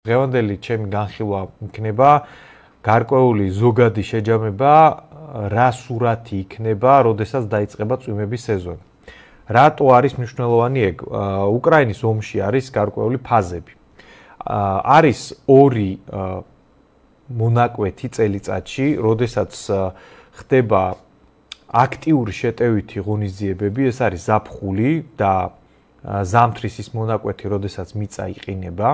დღევანდელი ჩემი განხილვა იქნება გარკვეული ზოგადი შეჯამება რა სურათი იქნება, როდესაც დაიწყება წვიმების სეზონი. რატო არის მნიშვნელოვანი ეგ? უკრაინის ომში არის გარკვეული ფაზები. არის ორი მონაკვეთი წელიწადში, როდესაც ხდება აქტიური შეტევითი ღონისძიებები, ეს არის ზაფხული და ზამთრის ის მონაკვეთი, როდესაც მიწა იყინება.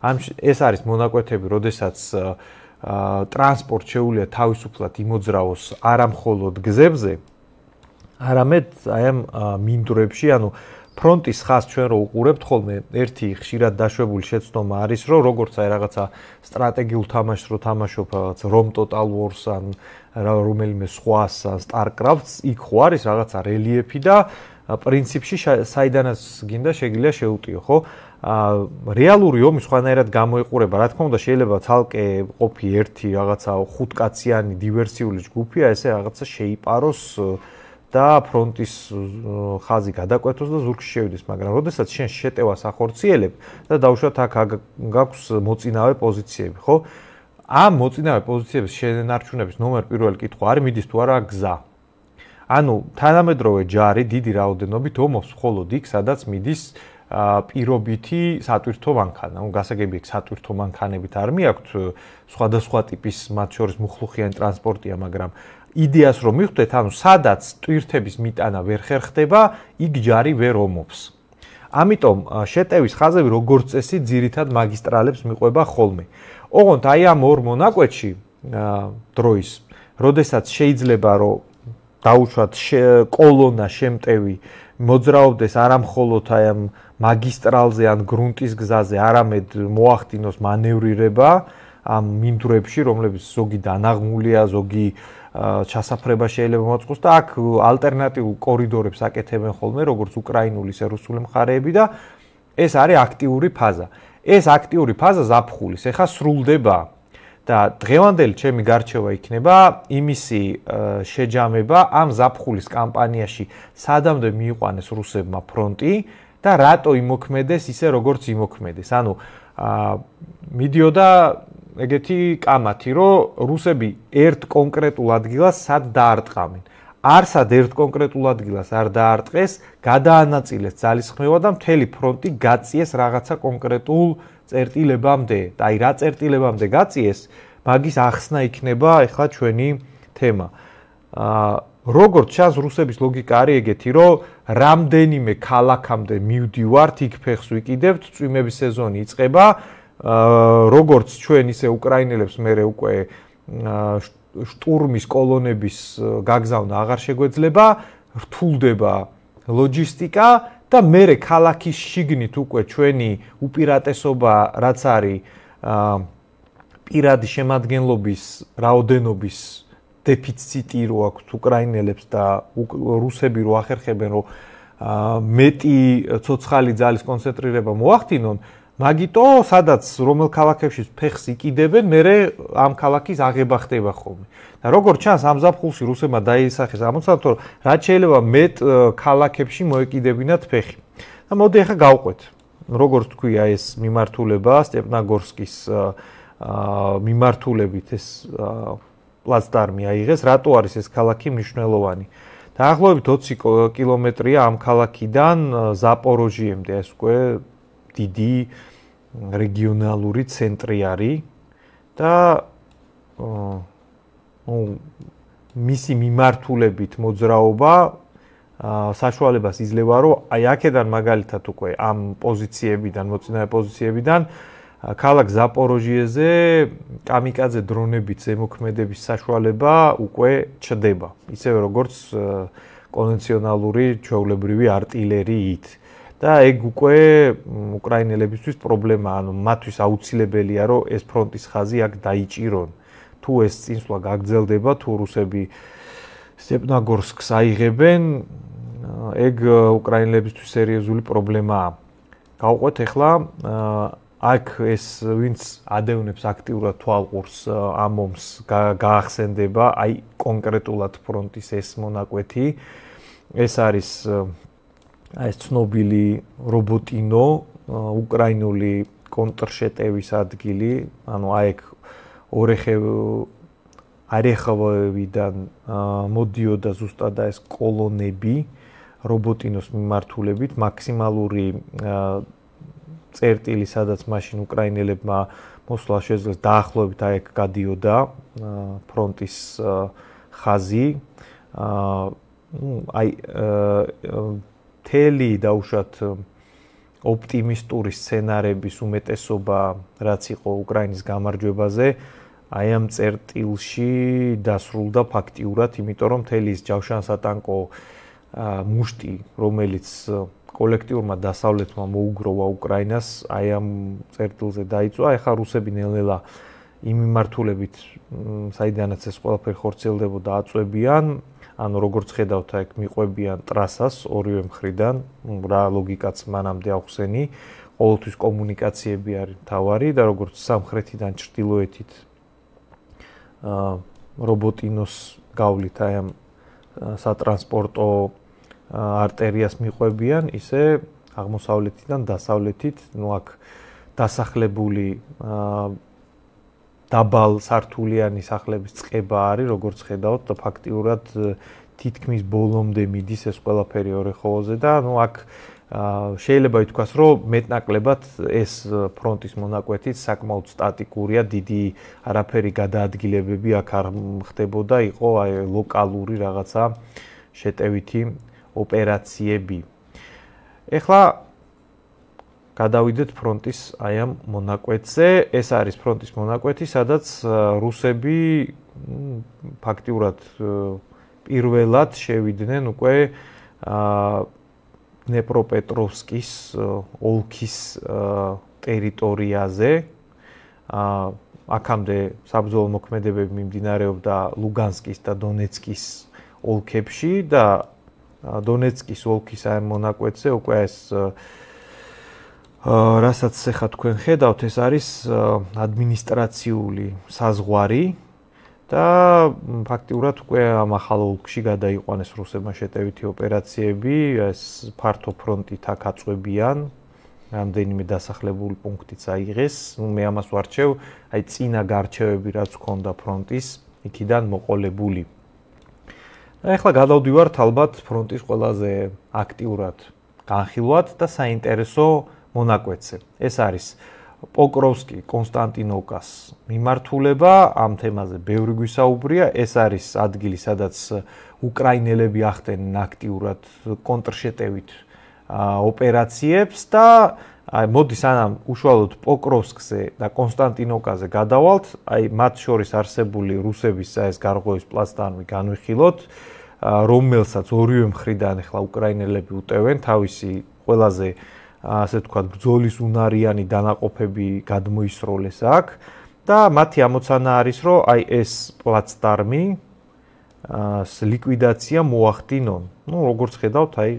ეს არის მონაკვეთები, როდესაც ტრანსპორტ შეუძლია თავისუფლად იმოძრავოს არა მხოლოდ გზებზე, არამედ აი ამ მინდვრებში, ანუ ფრონტის ხაზს ჩვენ რო უყურებთ ხოლმე, ერთი ხშირად დაშვებული შეცდომა არის, რომ როგორც აი რაღაცა სტრატეგიულ თამაშს რო თამაშობ, რაღაც Rome Total Wars ან რომელიმე სხვას, StarCraft-ს, იქ ხო არის რაღაცა რელიეფი და პრინციპში საიდანაც გინდა შეგიძლია შეუტიო, ხო? რეალური ომი სხვანაირად გამოიყურება, რა თქმა უნდა, შეიძლება ცალკე ყოფი ერთი რაღაცა ხუთკაციანი დივერსიული ჯგუფი, ესე რაღაცა შეიპაროს და ფრონტის ხაზი გადაკვეთოს და ზურგში შევიდეს, მაგრამ როდესაც შენ შეტევას ახორციელებ და დაუშვათ აქ გაქვს მოწინავე პოზიციები, ხო? ამ მოწინავე პოზიციების შენარჩუნების ნომერ პირველი კითხვა არის, მიდის თუ არა გზა. ანუ თანამედროვე ჯარი დიდი რაოდენობით ომობს მხოლოდ იქ, სადაც მიდის პირობითი სატვირთო მანქანა. ანუ გასაგებია, სატვირთო მანქანებით არ მიაქვთ სხვადასხვა ტიპის, მათ შორის მუხლუხიანი ტრანსპორტია, მაგრამ იდეას რომ მივხვდეთ, ანუ სადაც ტვირთების მიტანა ვერ ხერხდება, იქ ჯარი ვერ ომობს. ამიტომ შეტევის ხაზები როგორც წესი ძირითად მაგისტრალებს მიყვება ხოლმე. ოღონდ აი ამ ორ მონაკვეთში დროის, როდესაც შეიძლება რომ დაუშვათ კოლონა შემტევი მოძრაობდეს არა მხოლოდ აი ამ მაგისტრალზე ან გრუნტის გზაზე, არამედ მოახდინოს მანევრირება ამ მინდვრებში, რომლებიც ზოგი დანაღმულია, ზოგი ჩასაფრება შეიძლება მოწყოს და აქ ალტერნატიულ კორიდორებს აკეთებენ ხოლმე, როგორც უკრაინული, ისე რუსული მხარეები და ეს არის აქტიური ფაზა. ეს აქტიური ფაზა ზაფხულის, ეხა სრულდება და დღევანდელი ჩემი გარჩევა იქნება იმისი შეჯამება ამ ზაფხულის კამპანიაში სადამდე მიიყვანეს რუსებმა ფრონტი და რატო იმოქმედეს ისე როგორც იმოქმედეს. ანუ მიდიოდა ეგეთი კამათი, რომ რუსები ერთ კონკრეტულ ადგილას სად დაარტყამენ. არსად ერთ კონკრეტულ ადგილას არ დაარტყეს, გადაანაწილეს ძალისხმევა და მთელი ფრონტი გაწიეს რაღაცა კონკრეტულ წერტილებამდე. და აი რა წერტილებამდე გაწიეს, მაგის ახსნა იქნება ახლა ჩვენი თემა. როგორც ჩანს, რუსების ლოგიკა არის ეგეთი, რომ რამდენიმე ქალაქამდე მივდივართ, იქ ფეხს ვიკიდებთ, წვიმების სეზონი იწყება, როგორც ჩვენ ისე უკრაინელებს მერე უკვე შტურმის კოლონების გაგზავნა აღარ შეგვეძლება, რთულდება ლოჯისტიკა და მერე ქალაქის შიგნით უკვე ჩვენი უპირატესობა რაც არის პირადი შემადგენლობის რაოდენობის დეფიციტი რო აქვს უკრაინელებს და რუსები რო ახერხებენ რომ მეტი ცოცხალი ძალის კონცენტრირება მოახდინონ, მაგიტო სადაც რომელ ქალაქებში ფეხს იკიდებენ, მერე ამ ქალაქის აღება ხდება ხოლმე. და როგორც ჩანს, ამ ზაფხულში რუსებმა დაისახეს ამოცანა, რომ რაც შეიძლება მეტ ქალაქებში მოეკიდებინათ ფეხი. და მოდი ახლა გავყვეთ. როგორც თქვია ეს მიმართულება სტეპნაგორსკის მიმართულებით ეს პლაცდარმი აიღეს, რატო არის ეს ქალაქი მნიშვნელოვანი. დაახლოებით 20 კილომეტრია ამ ქალაქიდან ზაპოროჟიემდე, ეს უკვე დიდი რეგიონალური ცენტრი არის და მისი მიმართულებით მოძრაობა საშუალებას იძლევა, რომ აი აქედან მაგალითად უკვე ამ პოზიციებიდან, მოწინავე პოზიციებიდან ქალაქ ზაპოროჟიეზე კამიკაძე დრონებით ზემოქმედების საშუალება უკვე ჩდება, ისევე როგორც კონვენციონალური ჩვეულებრივი არტილერიით. და ეგ უკვე უკრაინელებისთვის პრობლემაა, ანუ მათთვის აუცილებელია, რომ ეს ფრონტის ხაზი აქ დაიჭირონ. თუ ეს წინსვლა გაგრძელდება, თუ რუსები სტეპნაგორსკს აიღებენ, ეგ უკრაინელებისთვის სერიოზული პრობლემაა. გავყვეთ ახლა აქ ეს ვინც ადევნებს აქტიურად თვალყურს ამ ომს გაახსენდება, აი კონკრეტულად ფრონტის ეს მონაკვეთი, ეს არის ეს ცნობილი რობოტინო უკრაინული კონტრშეტევის ადგილი, ანუ აი ეგ ორეხევიდან მოდიოდა ზუსტად ეს კოლონები რობოტინოს მიმართულებით, მაქსიმალური წერტილი, სადაც მაშინ უკრაინელებმა მოსვლა შეძლეს, დაახლოებით აი ეგ გადიოდა ფრონტის ხაზი. აი თელი დაუშვათ ოპტიმისტური სცენარების უმეტესობა, რაც იყო უკრაინის გამარჯვებაზე, აი ამ წერტილში დასრულდა ფაქტიურად, იმიტომ რომ მთელი ის ჯავშანსატანკო მუშტი, რომელიც კოლექტიურმა დასავლეთმა მოუგროვა უკრაინას, აი ამ წერტილზე დაიწვა. ეხლა რუსები ნელ-ნელა იმ მიმართულებით, საიდანაც ეს ყველაფერი ხორციელდებოდა, აწვევიან, ანუ როგორც ხედავთ, აქ მიყვებიან ტრასას ორივე მხრიდან, რა ლოგიკაც მანამდე ახსენი, ყოველთვის კომუნიკაციები არის მთავარი და როგორც სამხრეთიდან ჩრდილოეთით რობოტინოს გავლით აი ამ სატრანსპორტო არტერიას მიყვებიან, ისე აღმოსავლეთიდან დასავლეთით, ну აქ დასახლებული დაბალ სართულიანი სახლების წყება არის, როგორც ხედავთ, და ფაქტიურად თითქმის ბოლომდე მიდის ეს ყველაფერი ორეხოვოზე და ну აქ შეიძლება ითქვას, რომ მეტნაკლებად ეს ფრონტის მონაკვეთიც საკმაოდ სტატიკურია, დიდი არაფერი გადაადგილებები აქ არ ხდებოდა, იყო აი ლოკალური რაღაცა შეტევითი ოპერაციები. ეხლა გადავიდეთ ფრონტის აი ამ მონაკვეთზე. ეს არის ფრონტის მონაკვეთი, სადაც რუსები ფაქტიურად პირველად შევიდნენ უკვე დნეპროპეტროვსკის ოლქის ტერიტორიაზე. აქამდე საბრძოლო მოქმედებები მიმდინარეობდა ლუგანსკის და დონეცკის ოლქებში და დონეცკის ოლქის აი მონაკვეთზე უკვე ეს რასაც ახლა თქვენ ხედავთ, ეს არის ადმინისტრაციული საზღვარი და ფაქტიურად უკვე ამ ახალ ოლქში გადაიყვანეს რუსებმა შეტევითი ოპერაციები, ეს ფართო ფრონტით აქ აწვევიან, რამდენიმე დასახლებული პუნქტიც აიღეს. მე ამას ვარჩევ, აი წინა გარჩევები რაც ჰქონდა ფრონტის, იქიდან მოყოლებული. ეხლა გადავდივართ ალბათ ფრონტის ყველაზე აქტიურად განხილვად და საინტერესო მონაკვეთზე. ეს არის პოკროვსკი კონსტანტინოვკას მიმართულება, ამ თემაზე ბევრი გვისაუბრია. ეს არის ადგილი, სადაც უკრაინელები ახდენენ აქტიურად კონტრშეტევით ოპერაციებს და მოდი სანამ უშუალოდ პოკროვსკზე და კონსტანტინოვკაზე გადავალთ, აი მათ შორის არსებული რუსების ეს გარღვევის პლაცდარმი განვიხილოთ, რომელსაც ორივე მხრიდან ახლა უკრაინელები უტევენ თავისი ყველაზე ასე ვთქვათ, ბრძოლის უნარიანი დანაყოფები გადმოისროლეს აქ და მათი ამოცანა არის, რომ აი ეს პლაცდარმი ლიკვიდაცია მოახდინონ. ну, როგორც ხედავთ, აი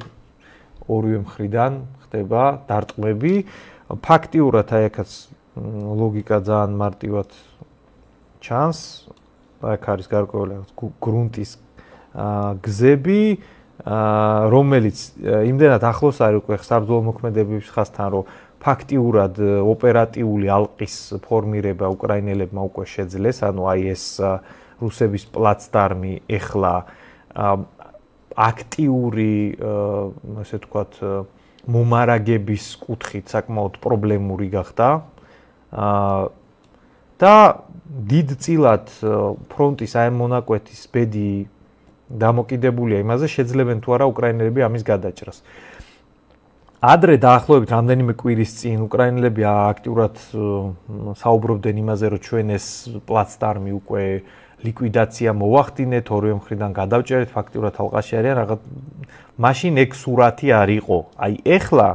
ორივე მხრიდან ხდება დარტყმები. ფაქტიურად აი აქაც ლოგიკა ძალიან მარტივად ჩანს. აქ არის გარკვეული გრუნტის გზები, რომელიც იმდენად ახლოს არის უკვე საბრძოლო მოქმედებების ხაზთან, რომ ფაქტიურად ოპერატიული ალყის ფორმირება უკრაინელებმა უკვე შეძლეს, ანუ აი ეს რუსების პლაცდარმი ეხლა აქტიური, ასე ვთქვათ, მომარაგების კუთხით საკმაოდ პრობლემური გახდა. და დიდწილად ფრონტის აი მონაკვეთის ბედი დამოკიდებულია იმაზე, შეძლებენ თუ არა უკრაინელები ამის გადაჭრას. ადრე დაახლოებით რამდენიმე კვირის წინ უკრაინელები აქტიურად საუბრობდნენ იმაზე, რომ ჩვენ ეს პლაცდარმი უკვე ლიკვიდაცია მოვახდინეთ, ორივე მხრიდან გადავჭერეთ, ფაქტიურად ალყაში არიან, რაღაც მაშინ ეგ სურათი არ იყო. აი ეხლა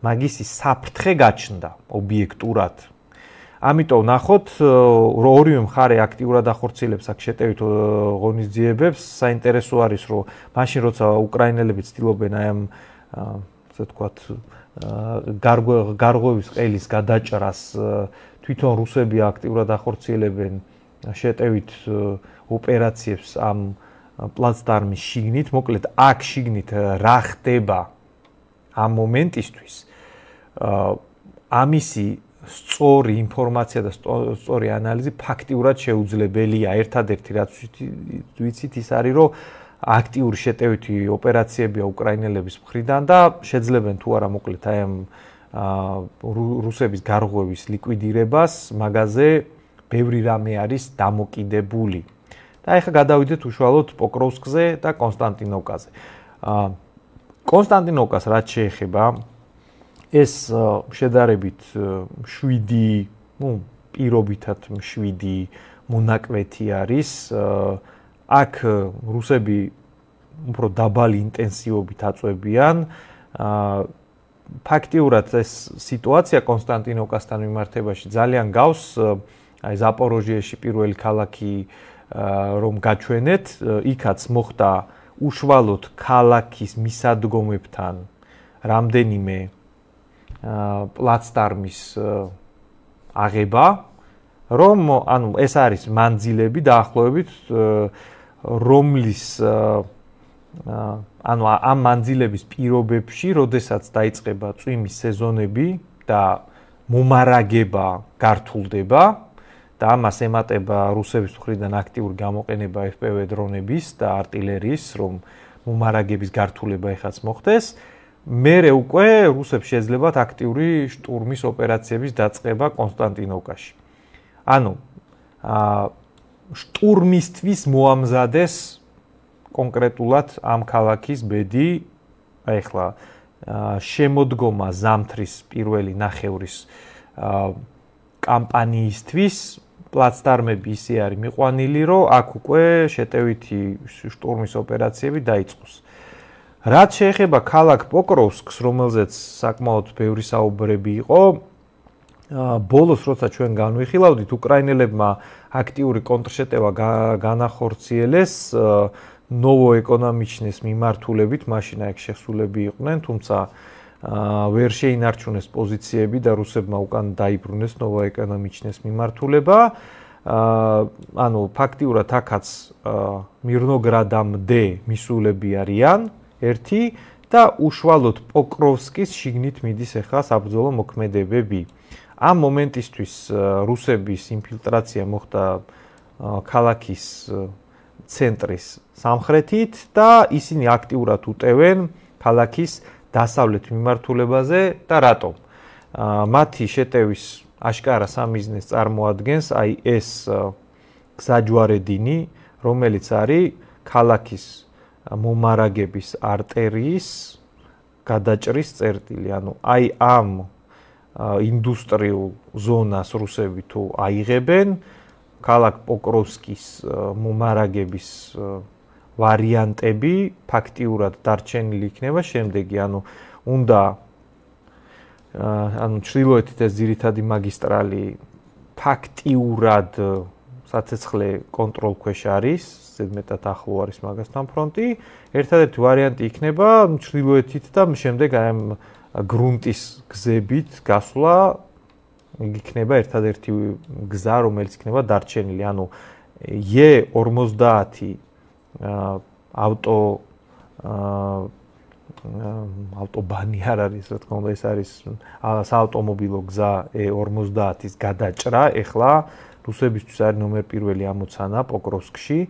მაგისი საფრთხე გაჩნდა ობიექტურად. ამიტომ ნახოთ, რომ ორივე მხარე აქტიურად ახორციელებს აქ შეტევით ღონისძიებებს. საინტერესო არის, რომ მაშინ როცა უკრაინელები ცდილობენ აი ამ ასე ვთქვათ, გარღვევის ყელის გადაჭრას, თვითონ რუსები აქტიურად ახორციელებენ შეტევით ოპერაციებს ამ პლაცდარმის შიგნით. მოკლედ, აქ შიგნით რა ხდება ამ მომენტისთვის, ამისი სწორი ინფორმაცია და სწორი ანალიზი ფაქტიურად შეუძლებელია. ერთადერთი რაც ვიცით ის არის, რომ აქტიური შეტევითი ოპერაციებია უკრაინელების მხრიდან და შეძლებენ თუ არა მოკლედ აი ამ რუსების გარღვევის ლიკვიდირებას, მაგაზე ბევრი რამე არის დამოკიდებული. და ეხლა გადავიდეთ უშუალოდ პოკროვსკზე და კონსტანტინოვკაზე. კონსტანტინოვკას რაც შეეხება, ეს შედარებით 7, პირობითად 7 მონაკვეთი არის. აქ რუსები უფრო დაბალი ინტენსივობით აწვევიან. ფაქტიურად ეს სიტუაცია კონსტანტინოვკასთან მიმართებაში ძალიან გავს აი ზაპოროჟიეში პირველი ქალაქი რომ გაჩვენეთ, იქაც მოხდა უშუალოდ ქალაქის მისადგომებთან რამდენიმე პლაცდარმის აღება, რომ ანუ ეს არის მანძილები დაახლოებით რომლის ანუ ამ მანძილების პირობებში, როდესაც დაიწყება წვიმის სეზონები და მომარაგება გართულდება და ამას ემატება რუსების მხრიდან აქტიური გამოყენება FPV დრონების და артиლერიის, რომ მომარაგების გართულება ეხაც მოხდეს, მერე უკვე რუსებს შეძლებათ აქტიური შტურმის ოპერაციების დაწყება კონსტანტინოვკაში. ანუ შტურმისთვის მოამზადეს კონკრეტულად ამ ქალაქის ბედი, ახლა შემოდგომა ზამთრის პირველი ნახევრის კამპანიისთვის პლაცდარმები ისე არის მიყვანილი, რომ აქ უკვე შეტევითი შტურმის ოპერაციები დაიწყოს. რაც შეეხება ქალაქ პოკროვსკს, რომელზეც საკმაოდ ბევრი საუბრები იყო, ბოლოს როცა ჩვენ განვიხილავდით, უკრაინელებმა აქტიური კონტრშეტევა განახორციელეს ნოვოეკონომიჩნეს მიმართულებით, მაშინ აქ შესულები იყვნენ, თუმცა ვერ შეინარჩუნეს პოზიციები და რუსებმა უკან დაიბრუნეს ნოვოეკონომიჩნეს მიმართულება. ანუ ფაქტიურად აქაც მირნოგრადამდე მისულები არიან ერთი და უშუალოდ პოკროვსკის შიგნით მიდის ახლა საბრძოლო მოქმედებები. ამ მომენტისთვის რუსების ინფილტრაცია მოხდა ქალაქის ცენტრის სამხრეთით და ისინი აქტიურად უტევენ ქალაქის დასავლეთ მიმართულებაზე და რატომ? მათი შეტევის აშკარა სამიზნეს წარმოადგენს აი ეს გზაჯვარედინი, რომელიც არის ქალაქის მომარაგების არტერიის გადაჭრის წერტილი. ანუ აი ამ ინდუსტრიულ ზონას რუსები თუ აიღებენ, ქალაქ პოკროვსკის მომარაგების ვარიანტები ფაქტიურად დარჩენილი იქნება შემდეგი, ანუ უნდა ჩრდილოეთით ეს ძირითადი მაგისტრალი ფაქტიურად საცეცხლე კონტროლ ქვეშ არის, ზედმეტად ახლო არის მაგასთან ფრონტი. ერთადერთი ვარიანტი იქნება ჩრდილოეთით და შემდეგ აი ამ გრუნტის გზებით გასვლა იქნება ერთადერთი გზა, რომელიც იქნება დარჩენილი. ანუ E50 ავტობანი არ არის, რა თქმა უნდა, ეს არის საავტომობილო გზა E50-ის გადაჭრა, ეხლა რუსებისთვის არის ნომერ პირველი ამოცანა პოკროვსკში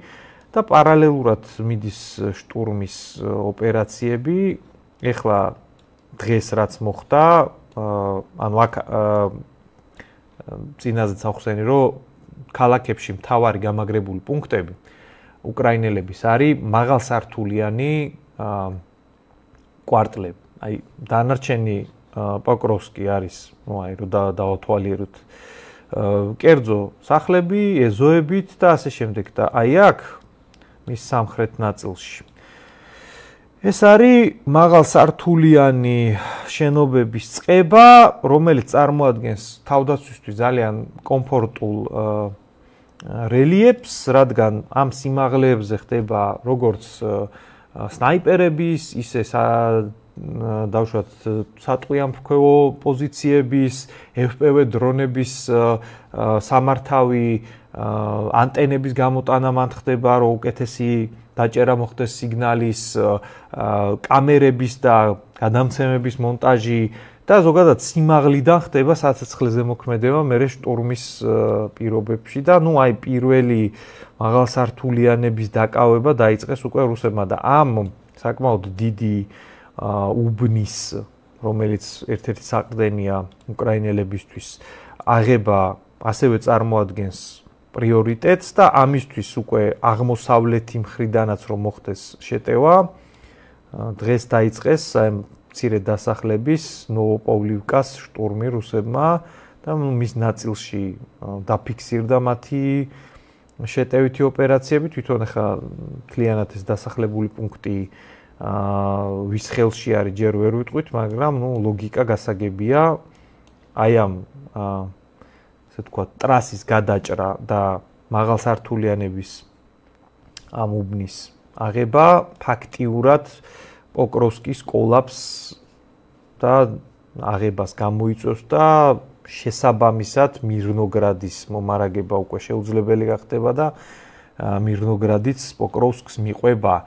და პარალელურად მიდის შტურმის ოპერაციები. ეხლა დღეს რაც მოხდა, ანუ აქ წინაზეც ახსენე, რომ ქალაქებში მთავარი გამაგრებული პუნქტები უკრაინელების არის მაღალსართულიანი კვარტლები. აი დანარჩენი პოკროვსკი არის, აი რომ დავათვალიეროთ, კერძო სახლები, ეზოებით და ასე შემდეგ და აი აქ მის სამხრეთ ნაწილში ეს არის მაღალსართულიანი შენობების წყება, რომელიც წარმოადგენს თავდაცვისთვის ძალიან კომფორტულ რელიეფს, რადგან ამ სიმაღლეებზე ხდება როგორც სნაიპერების, ისე დავუშვათ სატყვიამფრქვეო პოზიციების, FPV დრონების სამართავი, ანტენების გამოტანა მან ხდება, რომ უკეთესი დაჭერა მოხდეს სიგნალის, კამერების და გადამცემების მონტაჟი და ზოგადად სიმაღლიდან ხდება საცეცხლეზე მოქმედება მერე შტორმის პირობებში და ნუ აი პირველი მაღალსართულიანების დაკავება დაიწყეს უკვე რუსებმა და ამ საკმაოდ დიდი უბნის, რომელიც ერთ-ერთი საყრდენია უკრაინელებისთვის, აღება ასევე წარმოადგენს პრიორიტეტს და ამისთვის უკვე აღმოსავლეთი მხრიდანაც რომ მოხდეს შეტევა, დღეს დაიწყეს მცირე დასახლების ნოვოპავლივკას შტურმი რუსებმა და მის ნაწილში დაფიქსირდა მათი შეტევითი ოპერაციები, თვითონ ახლა მთლიანად ეს დასახლებული პუნქტი ვის ხელში არის ჯერ ვერ ვიტყვით, მაგრამ ლოგიკა გასაგებია აი ამ ასე თქვა ტრასის გადაჭრა და მაღალსართულიანების ამ უბნის აღება ფაქტიურად პოკროვსკის კოლაფს და აღებას გამოიწვევს და შესაბამისად მირნოგრადის მომარაგება უკვე შეუძლებელი გახდება და მირნოგრადიც პოკროვსკს მიყვება.